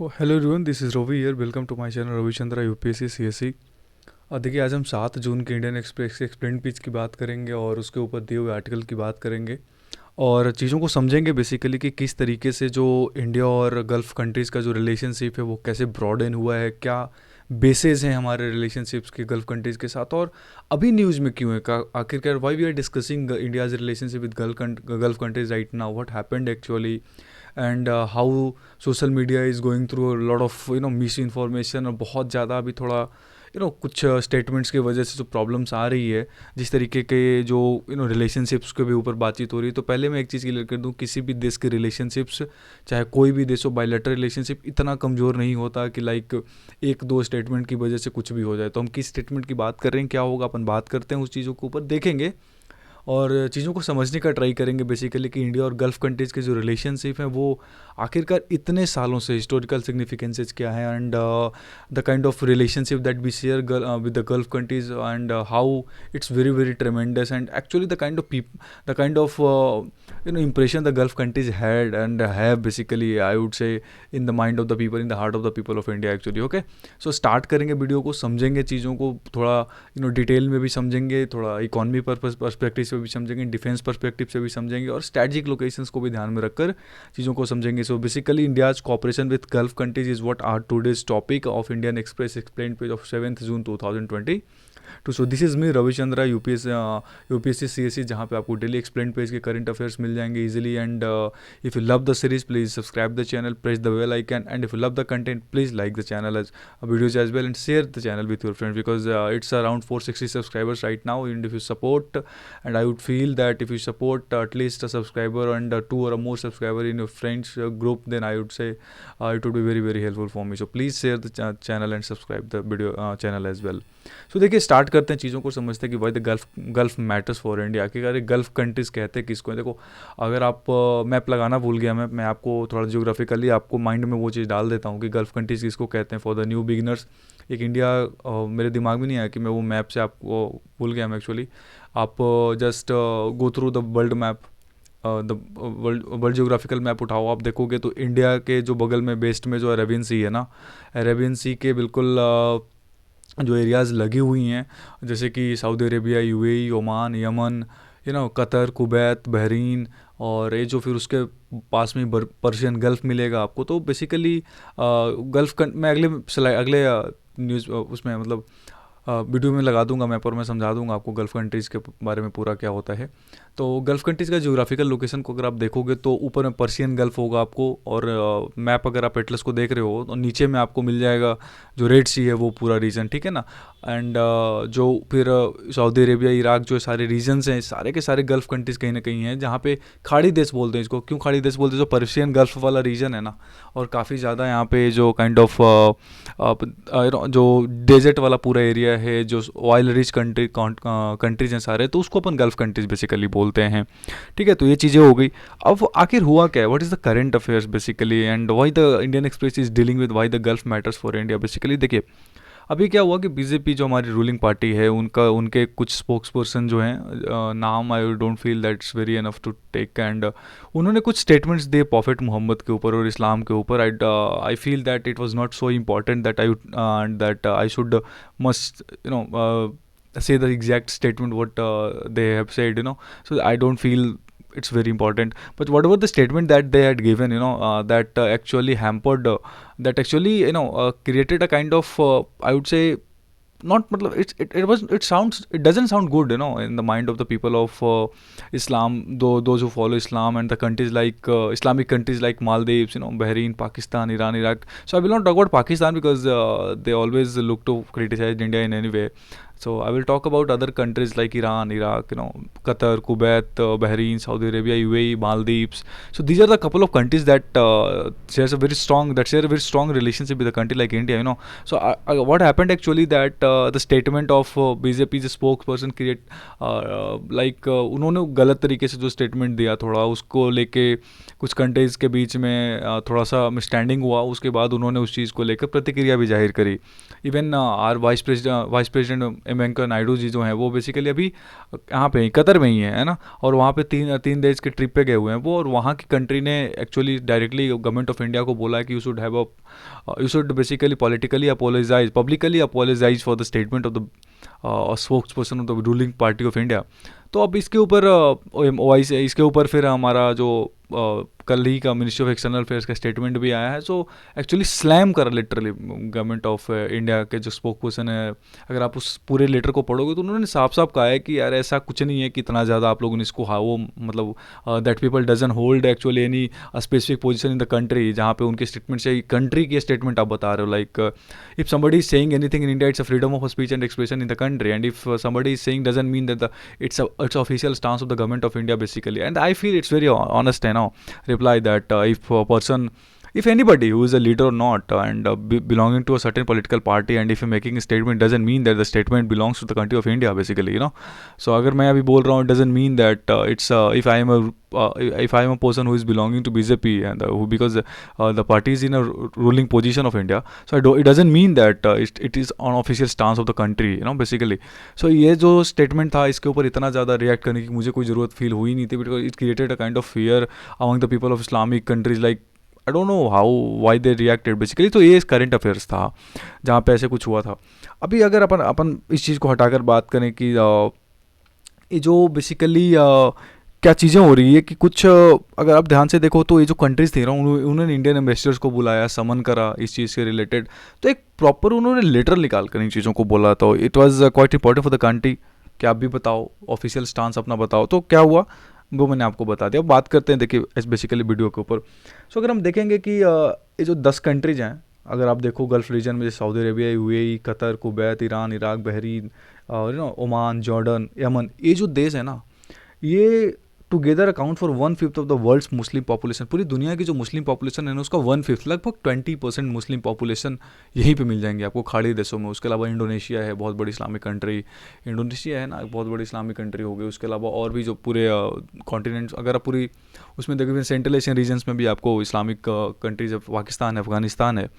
Hello everyone, this is Ravi here. Welcome to my channel Ravichandra UPSC CSC. देखिए, आज हम 7 June के इंडियन एक्सप्रेस के एक्सप्लेन पेज की बात करेंगे और उसके ऊपर दिए हुए आर्टिकल की बात करेंगे और चीज़ों को समझेंगे बेसिकली कि किस तरीके से जो इंडिया और गल्फ़ कंट्रीज़ का जो रिलेशनशिप है वो कैसे ब्रॉडन हुआ है, क्या बेसेस हैं हमारे रिलेशनशिप्स के गल्फ़ कंट्रीज़ के साथ, और अभी न्यूज़ में क्यों है आखिरकार why we are discussing India's relationship with Gulf countries right now, what happened actually, and how social media is going through lot of misinformation. और बहुत ज़्यादा अभी थोड़ा कुछ स्टेटमेंट्स की वजह से जो प्रॉब्लम्स आ रही है, जिस तरीके के जो रिलेशनशिप्स के भी ऊपर बातचीत हो रही है। तो पहले मैं एक चीज़ क्लियर कर दूं, किसी भी देश के रिलेशनशिप्स, चाहे कोई भी देश हो, बायलैटरल रिलेशनशिप इतना कमज़ोर नहीं होता कि लाइक एक दो स्टेटमेंट की वजह से कुछ भी हो जाए। तो हम किस स्टेटमेंट की बात कर रहे हैं, क्या होगा, अपन बात करते हैं, उस चीज़ों के ऊपर देखेंगे और चीज़ों को समझने का ट्राई करेंगे बेसिकली कि इंडिया और गल्फ़ कंट्रीज़ के जो रिलेशनशिप हैं वो आखिरकार इतने सालों से हिस्टोरिकल सिग्निफिकेंसेस क्या है, and the kind of relationship that we share with the Gulf countries, and how it's very very tremendous, and actually the kind of impression the Gulf countries had and have basically, I would say, in the mind of the people, in the heart of the people of India actually. Okay, so start करेंगे video को, समझेंगे चीज़ों को थोड़ा detail में भी समझेंगे, थोड़ा इकोनॉमी पर्सपेक्टिव से भी समझेंगे, डिफेंस पर्सपेक्टिव से भी समझेंगे और स्ट्रेटजिक लोकेशंस को भी ध्यान में रखकर चीज़ों को समझेंगे। So basically India's cooperation with Gulf countries is what are today's topic of Indian Express explain page of 7th June 2020 too. So this is me Ravichandra UPSC CSC, जहाँ पे आपको डेली एक्सप्लेन पेज के करंट अफेयर्स मिल जाएंगे easily. And if you love the series, please subscribe the channel, press the bell icon, and if you love the content, please like the channel as videos as well, and share the channel with your friends because it's around 460 subscribers right now. And if you support, and I would feel that if you support at least a subscriber and two or more subscriber in your friends group, then I would say it would be very very helpful for me. So please share the channel and subscribe the video channel as well. So देखिए, start करते हैं, चीज़ों को समझते हैं कि why the gulf matters for India. आखिरकार gulf countries कहते हैं किसको। देखो, अगर आप मैप लगाना भूल गया, मैं आपको थोड़ा जियोग्राफिकली आपको माइंड में वो चीज़ डाल देता हूँ कि गल्फ कंट्रीज किसको कहते हैं फॉर द न्यू बिगिनर्स। एक इंडिया मेरे दिमाग में नहीं आया कि मैं वो मैप से आपको भूल गया मैं एक्चुअली। आप just go through the world map, the world geographical map उठाओ, आप देखोगे तो इंडिया के जो बगल में वेस्ट में जो अरेबियन सी है ना, अरेबियन सी के बिल्कुल जो एरियाज़ लगी हुई हैं, जैसे कि Saudi Arabia, UAE, Oman, Yemen, Qatar, Kuwait, Bahrain, और ये जो फिर उसके पास में पर्शियन गल्फ़ मिलेगा आपको। तो बेसिकली मैं अगले न्यूज़ उसमें मतलब वीडियो में लगा दूंगा मैप और मैं समझा दूंगा आपको गल्फ़ कंट्रीज़ के बारे में पूरा क्या होता है। तो गल्फ़ कंट्रीज़ का जियोग्राफिकल लोकेशन को अगर आप देखोगे तो ऊपर में पर्शियन गल्फ़ होगा आपको, और मैप अगर आप एटलस को देख रहे हो तो नीचे में आपको मिल जाएगा जो रेड सी है वो पूरा रीजन, ठीक है ना। एंड जो फिर सऊदी अरेबिया, इराक, जो सारे रीजन्स हैं, सारे के सारे गल्फ़ कंट्रीज़ कहीं ना कहीं हैं जहाँ पे खाड़ी देश बोलते हैं इसको। क्यों खाड़ी देश बोलते हैं? जो पर्शियन गल्फ़ वाला रीजन है ना, और काफ़ी ज़्यादा यहाँ पे जो काइंड ऑफ जो डेजर्ट वाला पूरा एरिया है, जो ऑयल रिच कंट्रीज हैं सारे, तो उसको अपन गल्फ़ कंट्रीज बेसिकली बोलते हैं, ठीक है। तो ये चीज़ें हो गई। अब आखिर हुआ क्या है, what is the current affairs basically, and why the Indian express is dealing with why the gulf matters for India. Basically देखिए, अभी क्या हुआ कि बीजेपी जो हमारी रूलिंग पार्टी है, उनके कुछ स्पोक्स पर्सन जो हैं, नाम I don't feel that's very enough to take, and उन्होंने कुछ स्टेटमेंट्स दिए प्रॉफिट मोहम्मद के ऊपर और इस्लाम के ऊपर। I feel that it was not so important that I should must say the exact statement what they have said, so I don't feel it's very important. But whatever the statement that they had given, that actually hampered, that actually created a kind of I would say, not matlab, it doesn't sound good, in the mind of the people of Islam, those who follow Islam, and the countries like Islamic countries like Maldives, Bahrain, Pakistan, Iran, Iraq. So I will not talk about Pakistan because they always look to criticize India in any way. So I will talk about other countries like Iran, Iraq, Qatar, Kuwait, Bahrain, Saudi Arabia, UAE, Maldives. So these are the couple of countries that share a very strong relationship with a country like India. So what happened actually that the statement of BJP spokesperson create उन्होंने गलत तरीके से जो statement दिया, थोड़ा उसको लेके कुछ कंट्रीज़ के बीच में थोड़ा सा मिसस्टैंडिंग हुआ। उसके बाद उन्होंने उस चीज़ को लेकर प्रतिक्रिया भी जाहिर करी। Even our vice president Venkaiah Naidu ji जो हैं वो बेसिकली अभी यहाँ पे कतर में ही है ना, और वहाँ पे तीन देश के ट्रिप पे गए हुए हैं वो, और वहाँ की कंट्री ने actually directly government of India को बोला है कि you should basically politically apologise, publicly apologise for the statement of the spokesperson of the ruling party of India. तो अब इसके ऊपर इसके ऊपर फिर हमारा जो कल ही का मिनिस्ट्री ऑफ एक्सटर्नल अफेयर्स का स्टेटमेंट भी आया है, सो एक्चुअली स्लैम करा लिटरली गवर्नमेंट ऑफ इंडिया के जो स्पोक पर्सन है। अगर आप उस पूरे लेटर को पढ़ोगे तो उन्होंने साफ साफ कहा है कि यार ऐसा कुछ नहीं है कि इतना ज़्यादा आप लोगों ने इसको वो मतलब that people doesn't hold actually any specific position in the country, जहाँ पे उनके स्टेटमेंट से कंट्री की स्टेटमेंट आप बता रहे हो। Like if somebody is saying anything in India it's a freedom of speech and expression in the country, and if somebody is saying doesn't mean that it's official stance of the government of India basically, and I feel it's very honest reply that if anybody who is a leader or not and belonging to a certain political party, and if you're making a statement doesn't mean that the statement belongs to the country of India basically, so अगर मैं अभी बोल रहा हूँ doesn't mean that if I am a person who is belonging to BJP and because the party is in a ruling position of India, so it doesn't mean that it is on official stance of the country basically. So ये जो statement था इसके ऊपर इतना ज़्यादा react करने की मुझे कोई ज़रूरत फील हुई नहीं थी, because it created a kind of fear among the people of Islamic countries. Like I don't know why they reacted basically. तो ये करंट अफेयर्स था जहाँ पे ऐसे कुछ हुआ था। अभी अगर अपन इस चीज़ को हटाकर बात करें कि ये जो बेसिकली क्या चीज़ें हो रही है कि कुछ अगर आप ध्यान से देखो तो ये जो कंट्रीज़ थे ना उन्होंने इंडियन एम्बेसडर्स को बुलाया, समन करा इस चीज़ से रिलेटेड, तो एक प्रॉपर उन्होंने लेटर निकाल कर इन चीज़ों को बोला। तो it was quite important for the country कि आप भी बताओ, ऑफिशियल स्टांस अपना बताओ। तो क्या हुआ वो मैंने आपको बता दिया। अब बात करते हैं देखिए इस बेसिकली वीडियो के ऊपर। सो अगर हम देखेंगे कि ये जो 10 कंट्रीज़ हैं, अगर आप देखो गल्फ़ रीजन में, जैसे Saudi Arabia, UAE, Qatar, Kuwait, Iran, Iraq, Bahrain और ओमान, जॉर्डन, यमन, ये जो देश है ना, ये together account for 1/5 of the world's Muslim population. पूरी दुनिया की जो मुस्लिम पॉपुलेशन है ना उसका 1/5 लगभग 20% मुस्लिम पॉपुलेशन यहीं पे मिल जाएंगे आपको खाड़ी देशों में। उसके अलावा इंडोनेशिया है, बहुत बड़ी इस्लामिक कंट्री, इंडोनेशिया है ना, बहुत बड़ी इस्लामिक कंट्री हो गई। उसके अलावा और भी जो पूरे कॉन्टिनेंट अगर आप पूरी उसमें देखोगे सेंट्रल एशियन रीजन्स में भी आपको इस्लामिक कंट्रीज, पाकिस्तान है, अफगानिस्तान है।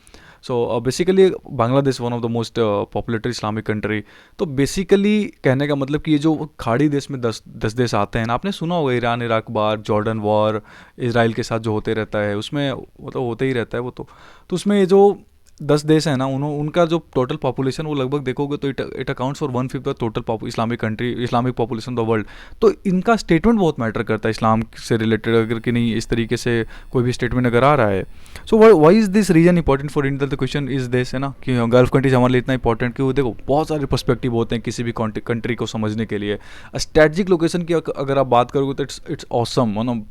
So basically Bangladesh one of the most populated Islamic country. तो बेसिकली कहने का मतलब कि ये जो खाड़ी देश में 10 देश आते हैं ना, आपने सुना होगा ईरान इराक वार, जॉर्डन वॉर, इसराइल के साथ जो होते रहता है उसमें वो तो होते ही रहता है वो तो उसमें ये जो 10 देश है ना उनका जो टोटल पॉपुलेशन वो लगभग देखोगे तो it accounts for 1/5 the total Islamic population the world. तो इनका स्टेटमेंट बहुत मैटर करता है इस्लाम से रिलेटेड, अगर कि नहीं इस तरीके से कोई भी स्टेटमेंट अगर आ रहा है। So why is this region important for India? The question is this है ना कि गल्फ कंट्रीज हमारे लिए इतना इंपॉर्टेंट कि वो देखो बहुत सारे पर्सपेक्टिव होते हैं किसी भी कंट्री को समझने के लिए। स्ट्रेटजिक लोकेशन की अगर आप बात करोगे तो इट्स ऑसम,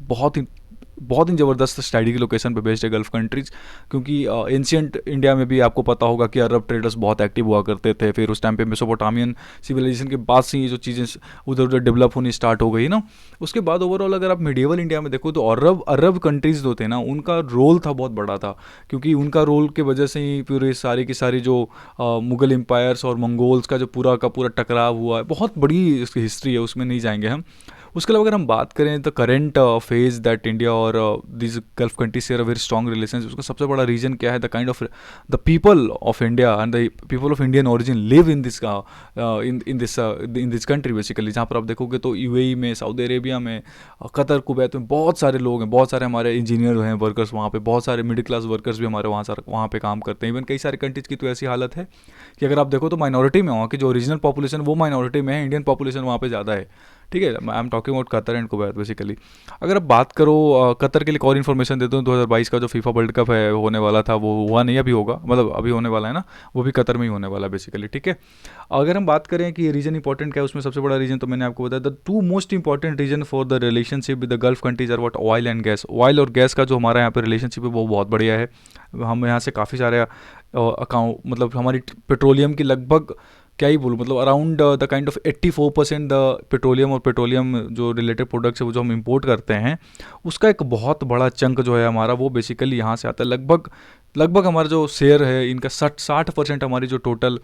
बहुत ही ज़बरदस्त स्टडी की लोकेशन पे बेस्ड है गल्फ़ कंट्रीज़। क्योंकि एंशियंट इंडिया में भी आपको पता होगा कि अरब ट्रेडर्स बहुत एक्टिव हुआ करते थे। फिर उस टाइम पे मेसोपोटामियन सिविलाइजेशन के बाद से ये जो चीज़ें उधर उधर डेवलप होनी स्टार्ट हो गई ना, उसके बाद ओवरऑल अगर आप मिडिवल इंडिया में देखो तो अरब कंट्रीज़ जो थे ना उनका रोल था बहुत बड़ा था। क्योंकि उनका रोल के वजह से ही पूरे सारी की सारी जो मुग़ल एम्पायर्स और मंगोल्स का जो पूरा का पूरा टकराव हुआ है, बहुत बड़ी इसकी हिस्ट्री है, उसमें नहीं जाएंगे हम। उसके अलावा अगर हम बात करें the current phase that India और this Gulf countries share a very strong relation, उसका सबसे बड़ा रीजन क्या है? The kind of the people of India and the people of Indian origin live in this country basically. जहाँ पर आप देखोगे तो यूएई में, सऊदी अरेबिया में, कतर, कुवैत में बहुत सारे लोग हैं, बहुत सारे हमारे इंजीनियर हैं, वर्कर्स वहाँ पे, बहुत सारे मिडिल क्लास वर्कर्स भी हमारे वहाँ पे काम करते हैं। इवन कई सारे कंट्रीज़ की तो ऐसी हालत है कि अगर आप देखो तो माइनॉरिटी में वहाँ की जो ओरिजिनल पॉपुलेशन वो माइनॉरिटी में है, इंडियन पॉपुलेशन वहाँ पे ज़्यादा है। ठीक है, I am talking about Qatar and Kuwait basically. अगर आप बात करो कतर के लिए और इन्फॉर्मेशन देता हूँ, 2022 का जो फीफा वर्ल्ड कप है होने वाला था वो हुआ नहीं, अभी होगा, मतलब अभी होने वाला है ना, वो भी कतर में ही होने वाला है बेसिकली। ठीक है, अगर हम बात करें कि ये रीजन इंपॉर्टेंट क्या है, उसमें सबसे बड़ा रीजन तो मैंने आपको बताया, the 2 most important region for the relationship with the Gulf countries are what? Oil and gas. Oil और गैस का जो हमारा यहाँ पे रिलेशनशिप है वो बहुत बढ़िया है। हम यहाँ से काफ़ी सारे अकाउंट, मतलब हमारी पेट्रोलियम की लगभग क्या ही बोलूँ, मतलब around the kind of 84% the petroleum और पेट्रोलियम जो रिलेटेड प्रोडक्ट्स है वो जो हम इंपोर्ट करते हैं उसका एक बहुत बड़ा चंक जो है हमारा वो बेसिकली यहाँ से आता है। लगभग हमारा जो शेयर है इनका 60% हमारी जो टोटल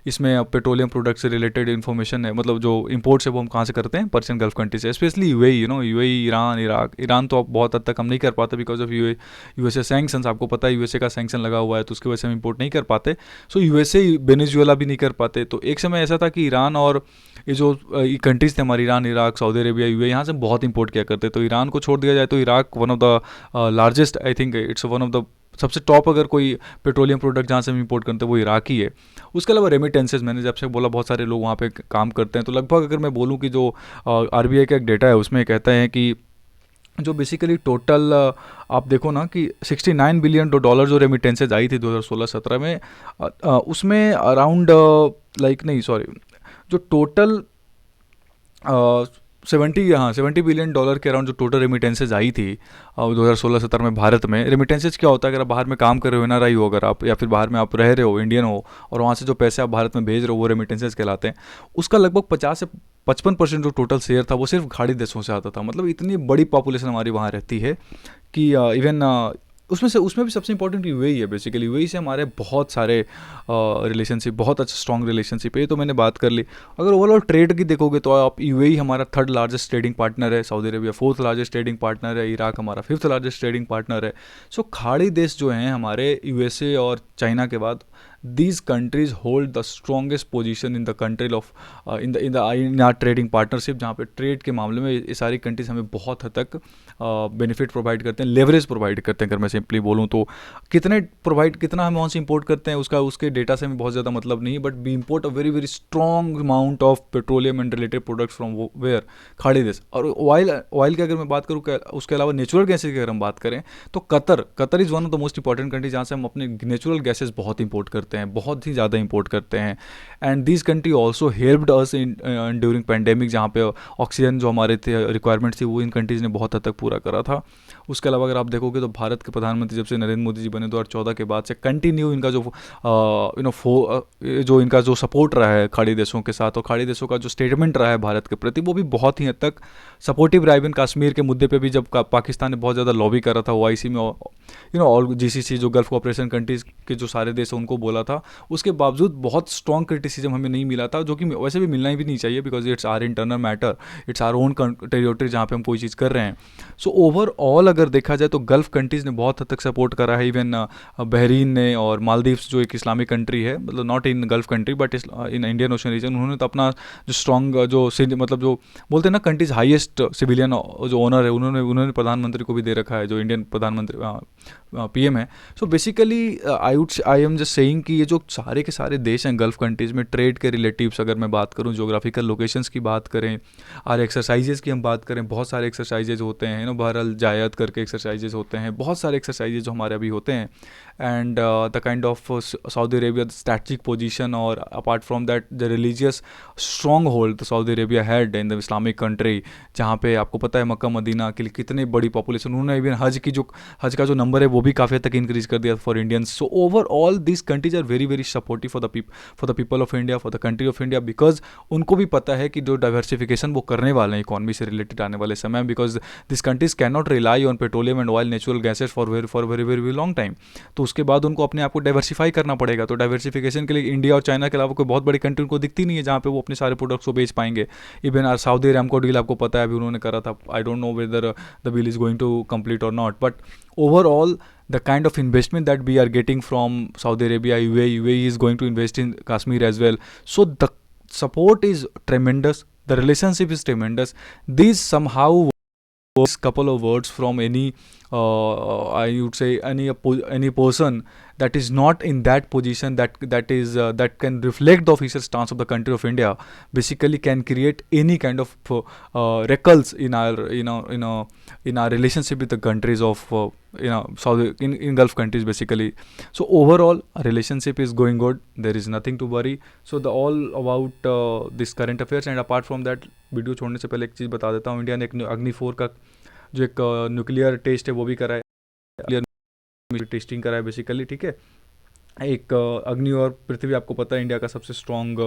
इसमें पेट्रोलियम प्रोडक्ट से रिलेटेड इन्फॉर्मेशन है, मतलब जो इंपोर्ट्स है वो हम कहाँ से करते हैं? पर्शियन गल्फ कंट्री से, specially UAE, UAE, Iran, Iraq. Iran तो अब बहुत हद तक हम नहीं कर पाते बिकॉज ऑफ यूएसए सैंक्शंस। आपको पता है यूएसए का सैंक्शन लगा हुआ है तो उसकी वजह से हम इंपोर्ट नहीं कर पाते। सो यूएसए, वेनेजुएला भी नहीं कर पाते। तो एक समय ऐसा था कि ईरान और ये जो कंट्रीज़ थे हमारे, Iran, Iraq, Saudi Arabia, UAE, यहाँ से बहुत इंपोर्ट किया करते। तो ईरान को छोड़ दिया जाए तो Iraq one of the largest, I think it's one of the सबसे टॉप अगर कोई पेट्रोलियम प्रोडक्ट जहाँ से हम इंपोर्ट करते हैं वो इराक ही है। उसके अलावा रेमिटेंसेज, मैंने जब से बोला बहुत सारे लोग वहाँ पे काम करते हैं, तो लगभग अगर मैं बोलूँ कि जो आरबीआई का एक डेटा है उसमें कहता है कि जो बेसिकली टोटल आप देखो ना कि 69 बिलियन डॉलर जो रेमिटेंसेज आई थी 2016-17 में, उसमें अराउंड लाइक नहीं सॉरी, जो टोटल 70 बिलियन डॉलर के अराउंड जो टोटल रेमिटेंसेज आई थी 2016-17 में भारत में। रेमिटेंसेज क्या होता है? अगर आप बाहर में काम कर रहे हो, एनआरआई हो अगर आप, या फिर बाहर में आप रह रहे हो, इंडियन हो, और वहाँ से जो पैसे आप भारत में भेज रहे हो वो रेमिटेंसेज कहलाते हैं। उसका लगभग 50 से 55% जो टोटल शेयर था वो सिर्फ खाड़ी देशों से आता था। मतलब इतनी बड़ी पॉपुलेशन हमारी वहाँ रहती है कि इवन उसमें भी सबसे इंपॉर्टेंट यूएई है। बेसिकली यूएई से हमारे बहुत सारे रिलेशनशिप, बहुत अच्छा स्ट्रॉन्ग रिलेशनशिप है। ये तो मैंने बात कर ली। अगर ओवरऑल ट्रेड की देखोगे तो आप यूएई हमारा 3rd लार्जेस्ट ट्रेडिंग पार्टनर है, Saudi Arabia 4th largest trading partner है, इराक हमारा 5th लार्जेस्ट ट्रेडिंग पार्टनर है। सो खाड़ी देश जो हैं हमारे, यूएसए और चाइना के बाद, these countries hold the strongest position in the country of in our trading partnership, जहाँ पे ट्रेड के मामले में ये सारी कंट्रीज हमें बहुत हद तक बेनिफिट प्रोवाइड करते हैं, लेवरेज प्रोवाइड करते हैं। अगर मैं सिंपली बोलूँ तो कितना हम वहाँ से इंपोर्ट करते हैं उसके डेटा से हमें बहुत ज़्यादा मतलब नहीं है, but we import a very very strong amount of petroleum and related products from where, खाड़ी देश। और ऑयल की अगर मैं बात करूँ, उसके अलावा नेचुरल गैसेज की अगर हम बात करें तो Qatar is one of the most important country जहाँ से हम अपने नेचुरल गैसेज बहुत इंपोर्ट करते हैं, बहुत ही ज़्यादा इंपोर्ट करते हैं। And this country also helped us in during pandemic, जहाँ पे ऑक्सीजन जो हमारे थे रिक्वायरमेंट थी वो इन कंट्रीज़ ने बहुत हद तक पूरा करा था। उसके अलावा अगर आप देखोगे तो भारत के प्रधानमंत्री जब से नरेंद्र मोदी जी बने 2014 के बाद से कंटिन्यू इनका जो जो इनका जो सपोर्ट रहा है खाड़ी देशों के साथ, और खाड़ी देशों का जो स्टेटमेंट रहा है भारत के प्रति, वो भी बहुत ही हद तक सपोर्टिव रहा। इवन कश्मीर के मुद्दे पे भी जब पाकिस्तान ने बहुत ज़्यादा लॉबी करा था ओआईसी में, ऑल जीसीसी जो गल्फ कोऑपरेशन कंट्रीज़ के जो सारे देश हैं उनको बोला था, उसके बावजूद बहुत स्ट्रॉन्ग क्रिटिसिज्म हमें नहीं मिला था, जो कि वैसे भी मिलना ही भी नहीं चाहिए, because it's our internal matter, it's our own territory जहाँ पे हम कोई चीज़ कर रहे हैं। सो ओवरऑल अगर देखा जाए तो गल्फ कंट्रीज़ ने बहुत हद तक सपोर्ट करा है। इवन बहरीन ने और मालदीव्स जो एक इस्लामिक कंट्री है, मतलब not in Gulf country but in Indian Ocean region, उन्होंने तो अपना जो स्ट्रॉन्ग मतलब जो बोलते हैं ना कंट्रीज हाईएस्ट सिविलियन जो ओनर है, उन्होंने प्रधानमंत्री को भी दे रखा है, जो इंडियन प्रधानमंत्री पीएम है। So basically I am just saying कि ये जो सारे के सारे देश हैं गल्फ कंट्रीज़ में, ट्रेड के रिलेटिव्स अगर मैं बात करूँ, जोग्राफिकल लोकेशंस की बात करें, और एक्सरसाइजेज़ की हम बात करें, बहुत सारे एक्सरसाइजेज होते हैं, बहरहाल जायद करके एक्सरसाइजेज होते हैं, बहुत सारे एक्सरसाइजेज जो हमारे अभी होते हैं। And the kind of Saudi Arabia strategic position, और apart from that the religious stronghold Saudi Arabia had in the Islamic country, जहाँ पे आपको पता है मक्का मदीना के लिए कितनी बड़ी पॉपुलेशन, उन्होंने इवन हज का जो नंबर है वो भी काफ़ी हद तक इंक्रीज कर दिया for Indians. So overall this countries are very very supportive for the people of India, for the country of India, because उनको भी पता है कि जो डाइवर्सिफिकेशन वो करने वाले हैं इकॉनमी से रिलेटेड आने वाले समय, because this countries can not rely on petroleum and oil natural gases for very very long time. तो उसके बाद उनको अपने आप को डाइवर्सिफाई करना पड़ेगा। तो डाइवर्सिफिकेशन के लिए इंडिया और चाइना के अलावा कोई बहुत बड़ी कंट्री उनको दिखती नहीं है जहाँ पे वो अपने सारे प्रोडक्ट्स को बेच पाएंगे। इवन सऊदी अरामको डील आपको पता है अभी उन्होंने करा था, I don't know whether the bill is going to complete or not, but overall the kind of investment that we are getting from Saudi Arabia, UAE is going to invest in Kashmir as well. So the support is tremendous, the relationship is tremendous. These somehow couple of words from any I would say any person that is not in that position, that can reflect the official stance of the country of India, basically can create any kind of ripples in our relationship with the countries of in Gulf countries basically. So overall relationship is going good, there is nothing to worry. So the all about this current affairs. And apart from that, video छोड़ने से पहले एक चीज़ बता देता हूँ, India ने एक अग्नि 4 का जो एक न्यूक्लियर टेस्ट है वो भी करा है, टेस्टिंग करा है बेसिकली, ठीक है। एक अग्नि और पृथ्वी आपको पता है इंडिया का सबसे स्ट्रॉन्ग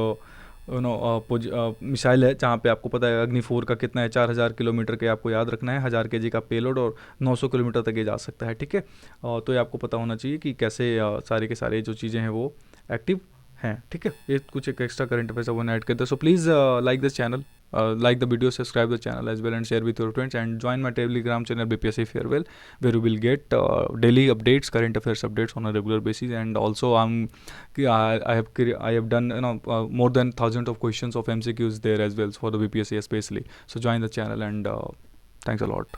मिसाइल है, जहाँ पे आपको पता है अग्नि 4 का कितना है, 4000 किलोमीटर के आपको याद रखना है, 1000 kg का पेलोड और 900 किलोमीटर तक ये जा सकता है, ठीक है। तो ये आपको पता होना चाहिए कि कैसे सारे के सारे जो चीज़ें हैं वो एक्टिव हैं, ठीक है। ये कुछ एक एक्स्ट्रा करंट अफेयर्स वो ऐड करते हैं। So please like this channel, like the video, subscribe the channel as well, and share with your friends, and join my Telegram channel BPSC Farewell, where you will get daily updates, current affairs updates on a regular basis. And also I have done more than thousands of questions of MCQs there as well for the BPSC especially. So join the channel, and thanks a lot.